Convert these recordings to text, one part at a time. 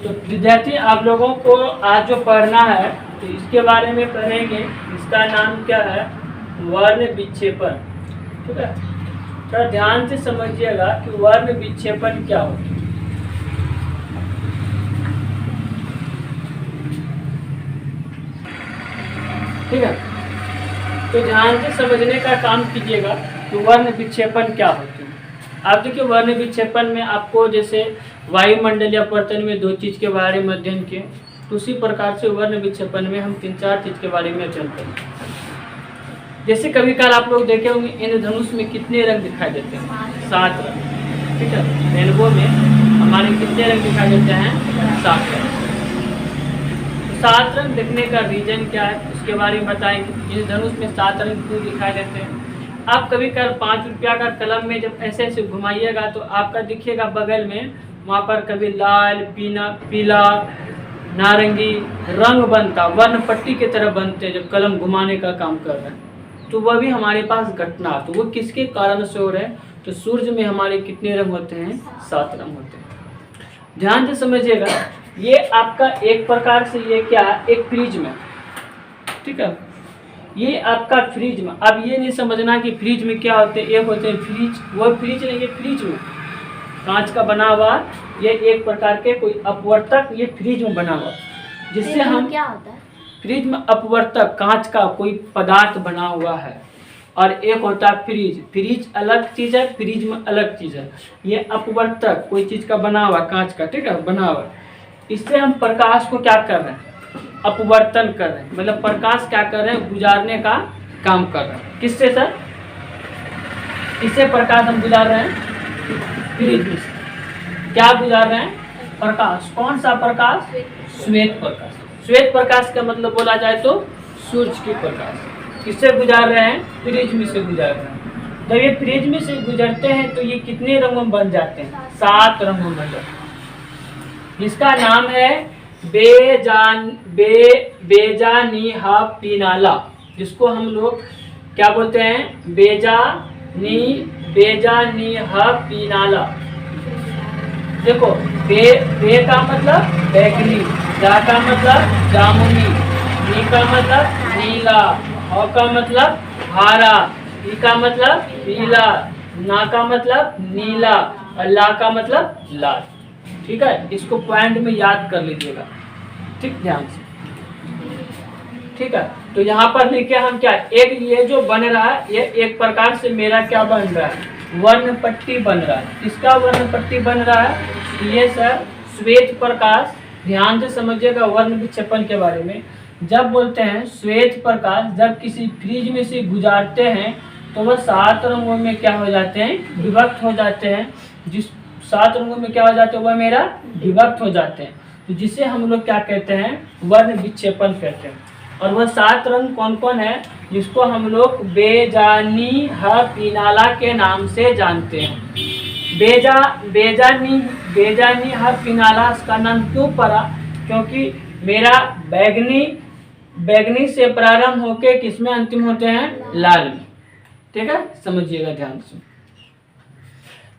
तो विद्यार्थी आप लोगों को आज जो पढ़ना है तो इसके बारे में पढ़ेंगे। इसका नाम क्या है? वर्ण विक्षेपण। ठीक है, थोड़ा ध्यान से समझिएगा कि वर्ण विक्षेपण क्या होता है। ठीक है, तो ध्यान से समझने का काम कीजिएगा कि वर्ण विक्षेपण क्या होती है। आप देखिए, वर्ण विक्षेपण में आपको जैसे वायुमंडल या अपवर्तन में 2 चीज़ के बारे में अध्ययन किए, तो उसी प्रकार से वर्ण विक्षेपण में हम 3-4 चीज़ के बारे में अध्ययन करेंगे। जैसे कभी काल आप लोग देखे होंगे इंद्रधनुष में कितने रंग दिखाई देते हैं? 7 रंग। ठीक है, रेनबो में हमारे कितने रंग दिखाई देते हैं? 7 रंग। 7 रंग देखने का रीजन क्या है उसके बारे में बताएंगे। इंद्रधनुष में 7 रंग क्यों दिखाई देते हैं? आप कभी कल 5 रुपया का कलम में जब ऐसे ऐसे घुमाइएगा तो आपका दिखिएगा बगल में, वहाँ पर कभी लाल, पीला, नारंगी रंग बनता, वर्ण पट्टी की तरह बनते जब कलम घुमाने का काम कर रहे हैं। तो वह भी हमारे पास घटना, तो वो किसके कारण से हो रहा है? तो सूर्य में हमारे कितने रंग होते हैं? 7 रंग होते हैं। ध्यान से समझिएगा, ये आपका एक प्रकार से ये क्या है? एक प्रिज्म है। ठीक है, ये आपका फ्रिज में। अब ये नहीं समझना कि फ्रिज में क्या होते हैं। एक होते हैं फ्रिज, वो फ्रिज नहीं, ये फ्रिज में कांच का बना हुआ, ये एक प्रकार के कोई अपवर्तक, ये फ्रिज में बना हुआ, जिससे हम क्या होता है? फ्रिज में अपवर्तक कांच का कोई पदार्थ बना हुआ है। और एक होता है फ्रिज। फ्रिज अलग चीज़ है, फ्रिज में अलग चीज़ है। ये अपवर्तक कोई चीज़ का बना हुआ, कांच का, ठीक है, बना हुआ। इससे हम प्रकाश को क्या कर रहे हैं? अपवर्तन कर रहे हैं, मतलब प्रकाश क्या कर रहे हैं? गुजारने का काम कर रहे हैं। किससे सर? इससे प्रकाश हम गुजार रहे हैं फ्रिज में। क्या गुजार रहे हैं? प्रकाश। कौन सा प्रकाश? श्वेत प्रकाश। श्वेत प्रकाश का मतलब बोला जाए तो सूर्य की प्रकाश। किससे गुजार रहे हैं? फ्रिज में से गुजार रहे हैं। जब ये फ्रिज में से गुजरते हैं तो ये कितने रंगों में बन जाते हैं? 7 रंगों में बन जाते हैं। इसका नाम है बेजानिहा, जिसको हम लोग क्या बोलते हैं? बेजानिहा। देखो, बे का मतलब बैगनी, जा का मतलब जामुनी, नी का मतलब नीला, ह का मतलब हरा, ई का मतलब पीला, ना का मतलब नीला और ला का मतलब लाल। ठीक है, इसको पॉइंट में याद कर लीजिएगा। ठीक, ध्यान से। ठीक है, तो यहाँ पर लिखे हम क्या? एक ये जो बन रहा है, ये एक प्रकार से मेरा क्या बन रहा है? वर्ण पट्टी बन रहा है। किसका वर्ण पट्टी बन रहा है? ये सर श्वेत प्रकाश। ध्यान से समझिएगा वर्ण विक्षेपण के बारे में। जब बोलते हैं श्वेत प्रकाश, जब किसी फ्रिज में से गुजारते हैं तो वह 7 रंगों में क्या हो जाते हैं? विभक्त हो जाते हैं। जिस 7 रंगों में क्या हो जाते हैं? वह मेरा विभक्त हो जाते हैं। तो जिसे हम लोग क्या कहते हैं? वर्ण विक्षेपण कहते हैं। और वह 7 रंग कौन कौन है? जिसको हम लोग बेजानिहा के नाम से जानते हैं। बेजानिहा इसका नाम क्यों पड़ा? क्योंकि मेरा बैगनी से प्रारंभ होके किसमें अंतिम होते हैं? लाल में। ठीक है, समझिएगा ध्यान से।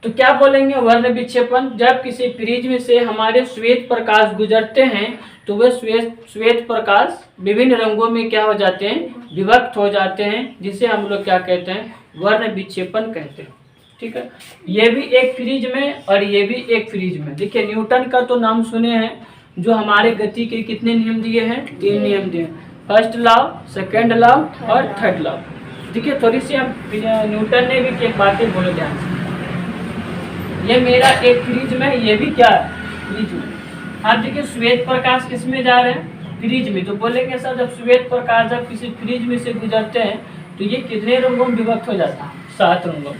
तो क्या बोलेंगे? वर्ण विक्षेपण, जब किसी फ्रिज में से हमारे श्वेत प्रकाश गुजरते हैं तो वे श्वेत प्रकाश विभिन्न रंगों में क्या हो जाते हैं? विभक्त हो जाते हैं, जिसे हम लोग क्या कहते हैं? वर्ण विक्षेपण कहते हैं। ठीक है, ये भी एक फ्रिज में और ये भी एक फ्रिज में। देखिए, न्यूटन का तो नाम सुने हैं, जो हमारे गति के कितने नियम दिए हैं? 3 नियम दिए। फर्स्ट लॉ, सेकेंड लॉ और थर्ड लॉ। देखिए, थोड़ी सी हम न्यूटन ने भी एक बातें बोले ध्यान से। ये मेरा एक फ्रिज में, ये भी क्या है? फ्रिज में। आप देखिए, श्वेत प्रकाश किस में जा रहे हैं? फ्रिज में। तो बोलेंगे सर, जब श्वेत प्रकाश जब किसी फ्रिज में से गुजरते हैं तो ये कितने रंगों में विभक्त हो जाता है? 7 रंगों में।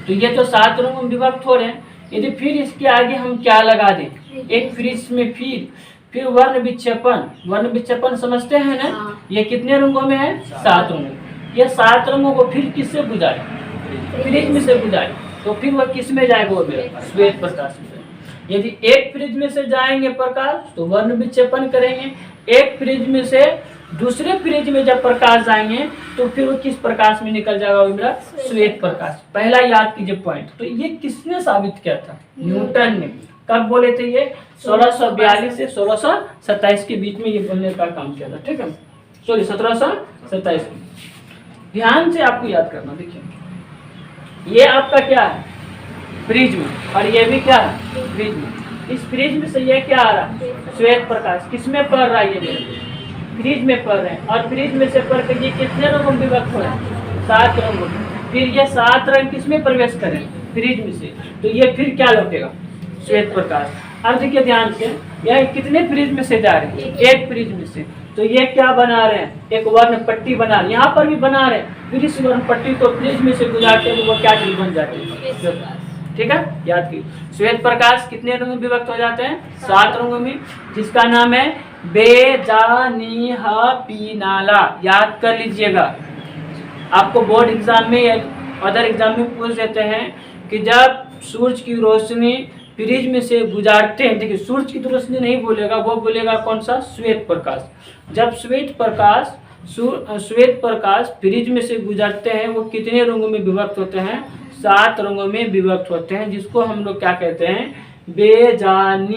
तो ये तो 7 रंगों में विभक्त हो रहे हैं। यदि फिर इसके आगे हम क्या लगा दें? एक फ्रिज में फिर वर्ण विक्षेपण समझते हैं ना? ये कितने रंगों में है? 7 रंगों। ये 7 रंगों को फिर किससे गुजारे? फ्रिज में से गुजारे। तो फिर वह किस में जाएगा? वो मेरा श्वेत प्रकाश में। यदि एक फ्रिज में से जाएंगे प्रकाश तो वर्ण विक्षेपण करेंगे। एक फ्रिज में से दूसरे फ्रिज में जब प्रकाश जाएंगे तो फिर वो किस प्रकाश में निकल जाएगा? वो मेरा श्वेत प्रकाश। पहला याद कीजिए पॉइंट। तो ये किसने साबित किया था? न्यूटन ने। कब बोले थे ये? 1642 से 1627 के बीच में ये बोलने का काम किया था, ठीक है, सॉरी 1727 में। ध्यान से आपको याद करना, देखिए ये आपका क्या है? प्रिज्म, और ये भी क्या है? प्रिज्म। इस प्रिज्म से ये क्या आ रहा है? श्वेत प्रकाश। किसमें पड़ रहा है? ये प्रिज्म में पड़ रहे हैं, और प्रिज्म में से पढ़ कर ये कितने रंगों में विभक्त हो रहे हैं? 7 रंगों में। फिर ये 7 रंग किसमें प्रवेश करें? प्रिज्म से, तो ये फिर क्या लौटेगा? श्वेत प्रकाश। अब देखिए ध्यान से, यह कितने प्रिज्म से जा रहे हैं? एक प्रिज्म से। तो ये क्या बना रहे हैं? एक वर्ण पट्टी बना रहे हैं, यहाँ पर भी बना रहे हैं। फिर इस वर्ण पट्टी को प्रिज्म से गुजारते हैं, वो क्या चीज बन जाती है? ठीक है, याद कीजिए। श्वेत प्रकाश कितने रंगों में विभक्त हो जाते हैं? 7 रंगों में, जिसका नाम है बेजानिहपीनाला। याद कर लीजिएगा, आपको बोर्ड एग्जाम में या अदर एग्जाम में पूछ देते हैं कि जब सूरज की रोशनी प्रिज्म से गुजारते हैं, देखिए सूरज की तो रोशनी नहीं बोलेगा, वो बोलेगा कौन सा? श्वेत प्रकाश। जब श्वेत प्रकाश प्रिज्म से गुजरते हैं, वो कितने रंगों में विभक्त होते हैं? 7 रंगों में विभक्त होते हैं, जिसको हम लोग क्या कहते हैं? बेजानिहपीनाला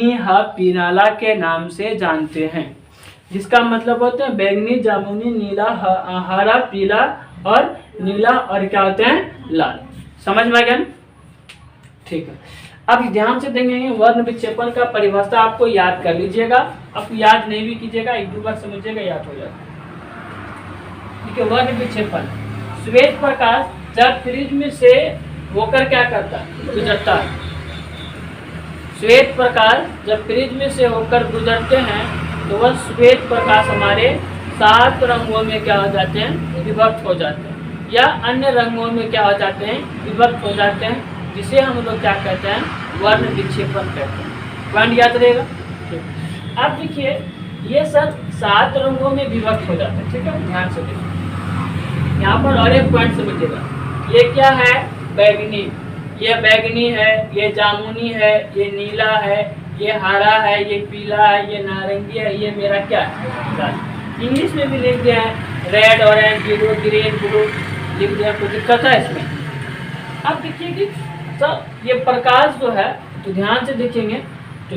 के नाम से जानते हैं, जिसका मतलब होता है बैंगनी, जामुनी, नीला, हरा, पीला और नीला, और क्या होते हैं? लाल। समझ में आ गया? ठीक है। अब ध्यान से देखेंगे, वर्ण विक्षेपण का परिभाषा आपको याद कर लीजिएगा, आपको याद नहीं भी कीजिएगा, 1-2 बार समझिएगा, याद हो जाएगा। ठीक है, वर्ण विक्षेपण, श्वेत प्रकाश जब प्रिज्म से होकर क्या करता है? गुजरता है। श्वेत प्रकाश जब प्रिज्म से होकर गुजरते हैं, तो वह श्वेत प्रकाश हमारे 7 रंगों में क्या हो जाते हैं? विभक्त हो जाते हैं, या अन्य रंगों में क्या हो जाते हैं? विभक्त हो जाते हैं, जिसे हम लोग क्या कहते हैं? वर्ण विक्षेपण कहते हैं। पॉइंट याद रहेगा। अब देखिए ये सब 7 रंगों में विभक्त हो जाते हैं, ठीक है, ध्यान से देखिए। यहाँ पर और एक पॉइंट समझिएगा, ये क्या है? बैगनी। ये बैगनी है, ये जामुनी है, ये नीला है, ये हरा है, ये पीला है, ये नारंगी है, ये मेरा क्या है? लाल। इंग्लिश में भी लिख दिया है, red, orange, yellow, green, blue लिख दिया, कोई दिक्कत है इसमें? अब देखिए कि सब ये प्रकाश जो है, तो ध्यान से देखेंगे, तो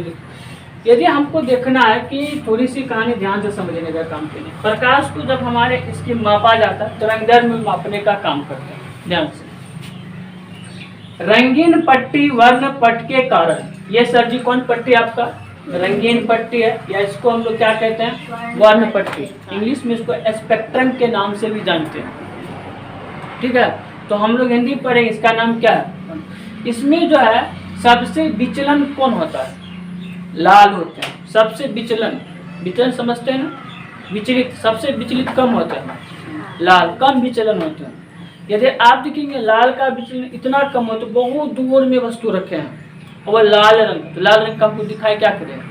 यदि हमको देखना है कि थोड़ी सी कहानी ध्यान से समझने का काम करें। प्रकाश को जब हमारे इसकी मापा जाता है, तरंगदैर्घ्य में मापने का काम करते हैं, ध्यान से। रंगीन पट्टी वर्ण पट के कारण, ये सर जी कौन पट्टी आपका? रंगीन पट्टी है, या इसको हम लोग क्या कहते हैं? वर्ण पट्टी। इंग्लिश में इसको स्पेक्ट्रम के नाम से भी जानते हैं, ठीक है। तो हम लोग हिंदी पढ़ेंगे, इसका नाम क्या है? इसमें जो है सबसे विचलन कौन होता है? लाल होते हैं। सबसे विचलन समझते हैं ना? विचलित, सबसे विचलित कम होता है लाल, कम विचलन होते हैं। यदि आप देखेंगे लाल का विचलन इतना कम हो, तो बहुत दूर में वस्तु रखे हैं और वह लाल रंग, तो लाल रंग का आपको दिखाई क्या करेगा?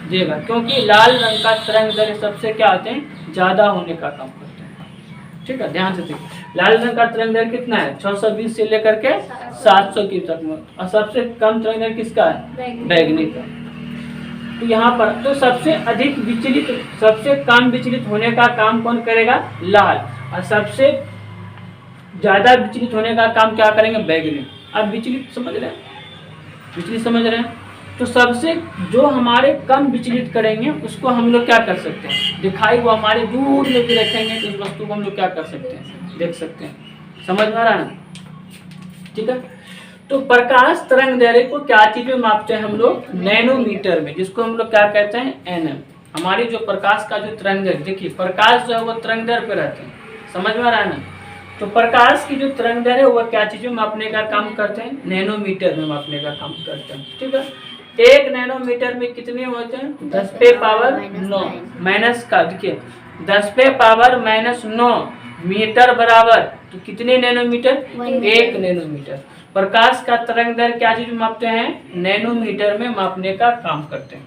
देगा, क्योंकि लाल रंग का तरंगदैर्घ्य सबसे क्या होते हैं? ज्यादा होने का काम करते हैं, ठीक है, ध्यान से देखिए। लाल रंग का तरंगदैर्घ्य कितना है? 620 से लेकर के 700 की तक में, और सबसे कम तरंगदैर्घ्य किसका है? बैगनी का। तो यहाँ पर तो सबसे अधिक विचलित, सबसे कम विचलित होने का काम कौन करेगा? लाल। और सबसे ज्यादा विचलित होने का काम क्या करेंगे? बैगनी। अब विचलित समझ रहे हैं? विचलित समझ रहे हैं? तो सबसे जो हमारे कम विचलित करेंगे उसको हम लोग क्या कर सकते हैं? दिखाई वो हमारे दूर में भी रखेंगे, तो उस वस्तु को हम लोग क्या कर सकते हैं? देख सकते हैं। समझ में आ रहा है ना? ठीक है। तो प्रकाश तरंगदैर्घ्य को क्या चीज में मापते हैं हम लोग? नैनोमीटर में, जिसको हम लोग क्या कहते हैं? एनएम। हमारी जो प्रकाश का जो तरंगदैर्घ्य, देखिए प्रकाश जो है वो तरंगदैर्घ्य पे रहते हैं, समझ में आ रहा है ना? तो प्रकाश की जो तरंगदैर्घ्य है वह क्या चीज में मापने का काम करते हैं? नैनोमीटर में मापने का काम करते हैं, ठीक है। 1 नैनोमीटर में कितने होते हैं? 10 पे पावर 9 माइनस का, देखिए 10 पे पावर -9 मीटर बराबर, तो कितने नैनोमीटर? 1 नैनोमीटर। प्रकाश का तरंगदैर्घ्य क्या चीज में मापते हैं? नैनोमीटर में मापने का काम करते हैं।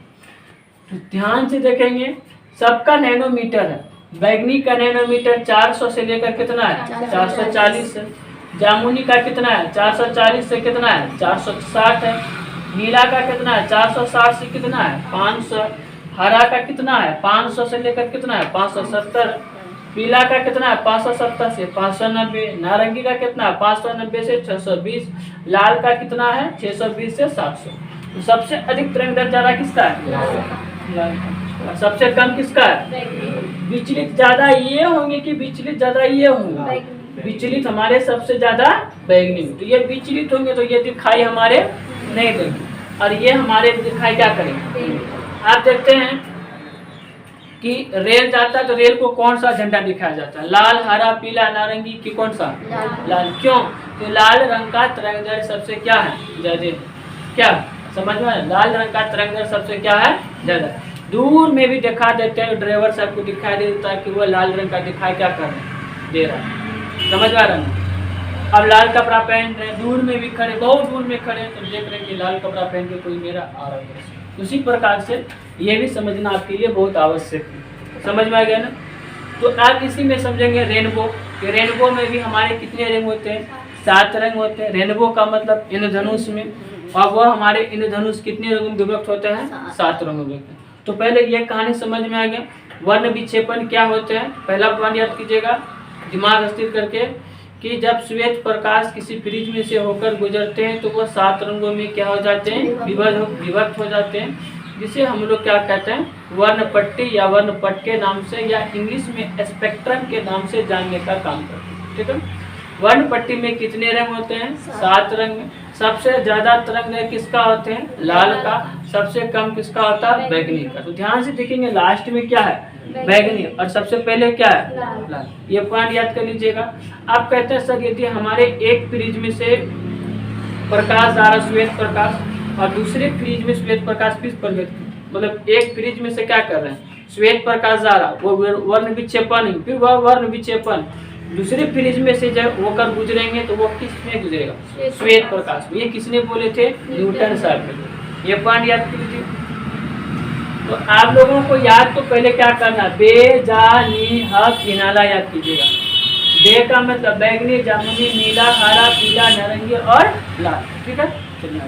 तो ध्यान से देखेंगे, सबका नैनोमीटर है। बैगनी का नैनोमीटर 400 से लेकर कितना है? 440 है। जामुनी का कितना है? 440 से कितना है? 460 है। नीला का कितना है? 460 से कितना है? 500। हरा का कितना है? 500 से लेकर कितना है? 570। पीला का कितना है? 570 से 590। नारंगी का कितना है? 590 से 620। लाल का कितना है? 620 से 700। तो सबसे अधिक तरंग दैर्ध्य ज्यादा किसका है? लाल का। और सबसे कम किसका है? विचलित ज्यादा ये होंगे कि विचलित ज्यादा ये होंगे? विचलित हमारे सबसे ज्यादा बैगनी। तो ये विचलित होंगे तो ये दिखाई हमारे नहीं देंगे, और ये हमारे दिखाई क्या करेंगे? आप देखते हैं कि रेल जाता है तो रेल को कौन सा झंडा दिखाया जाता है? लाल, हरा, पीला, नारंगी की कौन सा? लाल। क्यों? तो लाल रंग का तरंग दैर्ध्य सबसे क्या है? ज्यादा। क्या समझ में? लाल रंग का तरंग दैर्ध्य सबसे क्या है? ज्यादा। दूर में भी दिखा देते हैं, ड्राइवर साहब को दिखाई दे देता है कि वो लाल रंग का दिखाई क्या कर दे रहा है। समझ में आ रहा है? अब लाल कपड़ा पहन रहे, दूर में भी खड़े, बहुत दूर में खड़े, तो देख रहे हैं कि लाल कपड़ा पहन के कोई मेरा आ रहा है। उसी प्रकार से ये भी समझना आपके लिए बहुत आवश्यक है। समझ में आ गया ना? तो आप इसी में समझेंगे रेनबो। रेनबो में भी हमारे कितने रंग होते हैं? 7 रंग होते हैं। रेनबो का मतलब इंद्रधनुष में, और वह हमारे इंद्रधनुष कितने रंगों में विभक्त होते हैं? 7 रंगों में। तो पहले ये कहानी समझ में आ गया। वर्ण विक्षेपण क्या होते हैं? पहला पॉइंट याद कीजिएगा, दिमाग स्थिर करके, कि जब श्वेत प्रकाश किसी प्रिज्म में से होकर गुजरते हैं तो वो 7 रंगों में क्या हो जाते हैं? विभक्त हो जाते हैं, जिसे हम लोग क्या कहते हैं? वर्णपट्टी या वर्णपट के नाम से, या इंग्लिश में स्पेक्ट्रम के नाम से जानने का काम करते हैं। ठीक है? वर्णपट्टी में कितने रंग होते हैं? 7 रंग। सबसे ज्यादा तरंग किसका होते हैं? लाल का। सबसे कम किसका होता है? बैगनी का। तो ध्यान से देखेंगे, लास्ट में क्या है? बैगनी, और सबसे पहले क्या है? लाल। ये पॉइंट याद कर लीजिएगा। आप कहते हैं सर यदि हमारे एक प्रिज्म से प्रकाश आ रहा, श्वेत प्रकाश, और दूसरे प्रिज्म में श्वेत प्रकाश किस पर, मतलब एक प्रिज्म में से क्या कर रहे हैं? श्वेत प्रकाश जा रहा, वो वर्ण विक्षेपण, फिर वह वर्ण विक्षेपण दूसरे प्रिज्म में से जब होकर गुजरेंगे तो वो किस में गुजरेगा? श्वेत प्रकाश। ये किसने बोले थे? न्यूटन साहब ने। ये पॉइंट याद कीजिए। तो आप लोगों को याद तो पहले क्या करना? बे, जा, नी, ह, किनाला याद कीजिएगा। बे का मतलब बैगनी, जामुनी, नीला, हरा, पीला, नारंगी और लाल। ठीक है? चलिए